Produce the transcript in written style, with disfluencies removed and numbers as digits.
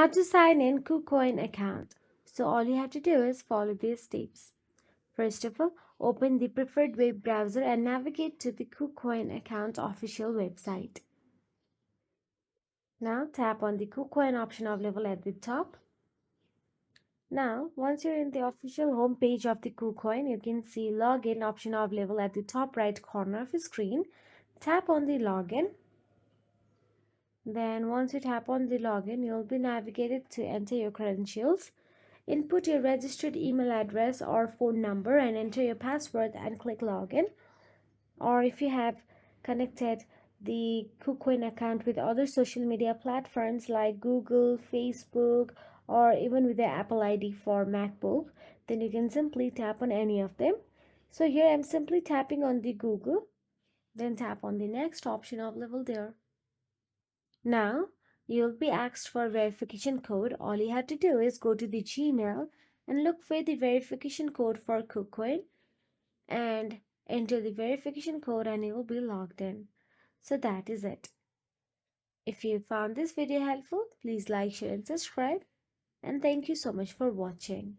Now to sign in KuCoin account. So all you have to do is follow these steps. First of all, open the preferred web browser and navigate to the KuCoin account official website. Now tap on the KuCoin option available at the top. Now, once you're in the official home page of the KuCoin, you can see login option available at the top right corner of the screen. Tap on the login. Then once you tap on the login, you'll be navigated to enter your credentials. Input your registered email address or phone number and enter your password and click login. Or if you have connected the KuCoin account with other social media platforms like Google, Facebook, or even with the Apple ID for MacBook, then you can simply tap on any of them. So here I'm simply tapping on the Google, then tap on the next option available there. Now you'll be asked for verification code. All you have to do is go to the Gmail and look for the verification code for KuCoin and enter the verification code and you will be logged in. So that is it. If you found this video helpful, please like, share and subscribe. And thank you so much for watching.